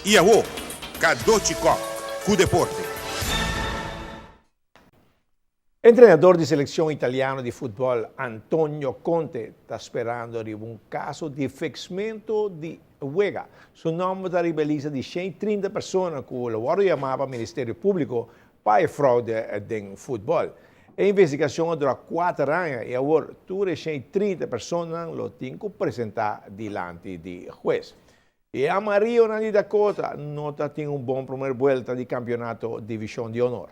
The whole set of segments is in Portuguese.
E a Kadochikov, com deporte. Treinador di selezione italiano di football Antonio Conte sta sperando di un caso di fixamento di Uega. Su nome da ribellisa di 130 persone che lavoro chiamava Ministero Pubblico per frode del football. E investigazione dura 4 anni e ora tutte 130 persone lo tengono presentare davanti di juez. E a Mario Nani Dakota nota tiene un buon prima vuelta di campionato Divisione di Honor.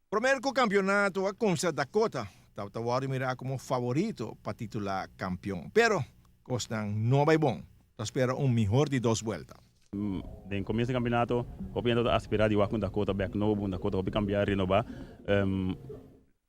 Primeiro campeonato a Consa Dakota, estava mirar como favorito para titular campeão. Pero, Costan não vai bom. Espera melhor de 2 vueltas. No começo do campeonato, copiando aspirar de com Dakota back novo, Dakota copi cambiar, renovar.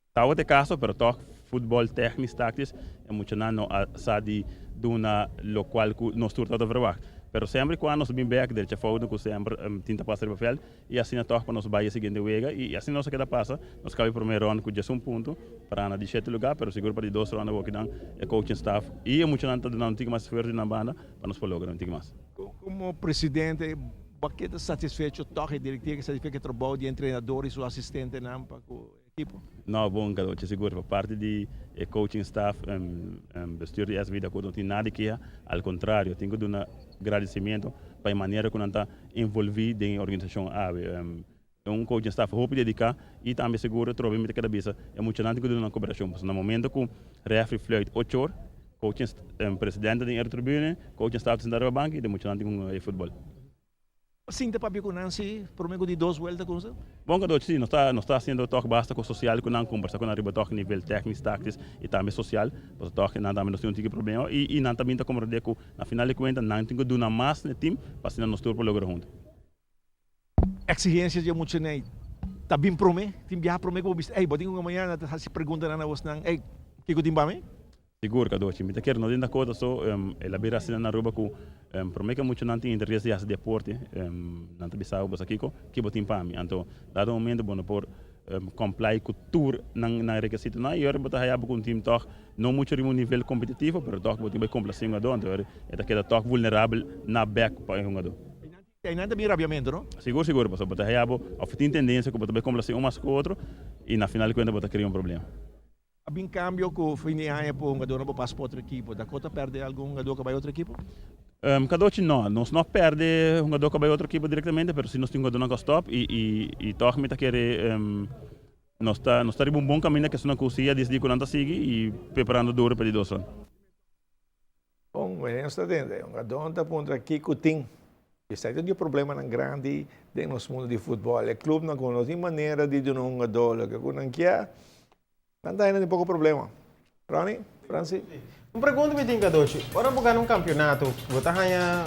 Estava de caso, pero toch futebol técnico, táticos, é muito não sabe de uma local que nós turta de verwacht. Pero sempre quando nós vem back, deixa foto que sempre tinta passar para papel e assim toch para nós vai a seguinte vega e assim nós queda passa, nós cabe primeiro round com já ponto para na 17 lugar, pero seguro para de 2 rounds vou que dan é coaching staff e é muito não tá dando mais forte na banda para nós pologar não mais. Como presidente, você está satisfeito com a diretiva, satisfeito com o trabalho de treinadores ou assistente para o equipo? Não, bom, Kadochi, seguro. Por parte de coaching staff, bestuur de SB, não tem nada que ao contrário, tenho de um agradecimento para a maneira como está envolvido na organização AVE. Coaching staff hope dedicar e também seguro, trouxe de cada vez, é muito nada que de uma cooperação. No momento que o referee fluit 8 horas, coaching presidente da tribuna, coaching staff está na banca e de muito nada com futebol. Sinta para o Nancy, por meio de 2 vueltas com você? Bom, Kadochi, sim, não está sendo toque basta com social, com não conversar com a toque nível técnico, tático e também social, porque toque não também não tem problema e não também está como que na final de contas não tem que dar mais no time para se não nos turbo logo junto. Exigências de muito nem, tá bem promê, tem viajar promê como viste, ei, botem uma manhã na se pergunta na você não, ei, que eu tenho para mim? Seguro, Kadochi, me quero não dar conta só, ela beira assim na roupa com promê que muito não tem interesse de deporte, não tem bisau basta Kiko, que botem para mim, então dado momento bom por comply com tour na requisito na e agora botar aí com um time toch não muito no nível competitivo, mas toch botem bem complacer um jogador, então é daquela toch vulnerável na back para um jogador. Tem nada de rabiamento, não? Seguro, mas botar aí tem tendência que botar bem complacer um mais com o outro e na final de contas botar criar problema. Em cambio, com o fim de ano, um jogador não passa para outra equipe, Dakota perde algum jogador que vai outra equipe? Kadochi não perde um jogador que vai outra equipe diretamente, mas se nós temos um jogador que stop e toch me tá querer nós está um bom caminho que se não consiga desde quando sigue e preparando duro para de 2 anos. Bom, nós está dentro, um jogador está ponto aqui com o time. Isso tem um problema grande dentro do mundo de futebol. O clube não tem maneira de dar um jogador que não quer. Não tem pouco problema. Ronnie, Francis? Uma pergunta me tem, Kadochi. Ora, vou ganhar um campeonato, você ganha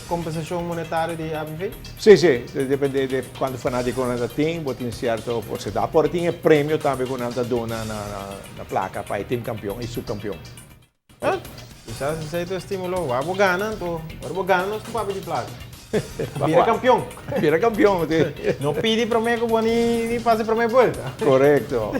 compensação monetária de ABV? Sim, depende de quanto fanático você tem, você tem certo porcentagem. Porém, tem prêmio também que você dá na placa para o time campeão e subcampeão. Quizás esse estímulo, vou ganhar, vou ganhar, nós não vamos de placa. Vira campeão. Vira campeão. Não pede para mim que vou nem fazer para mim volta. Correto.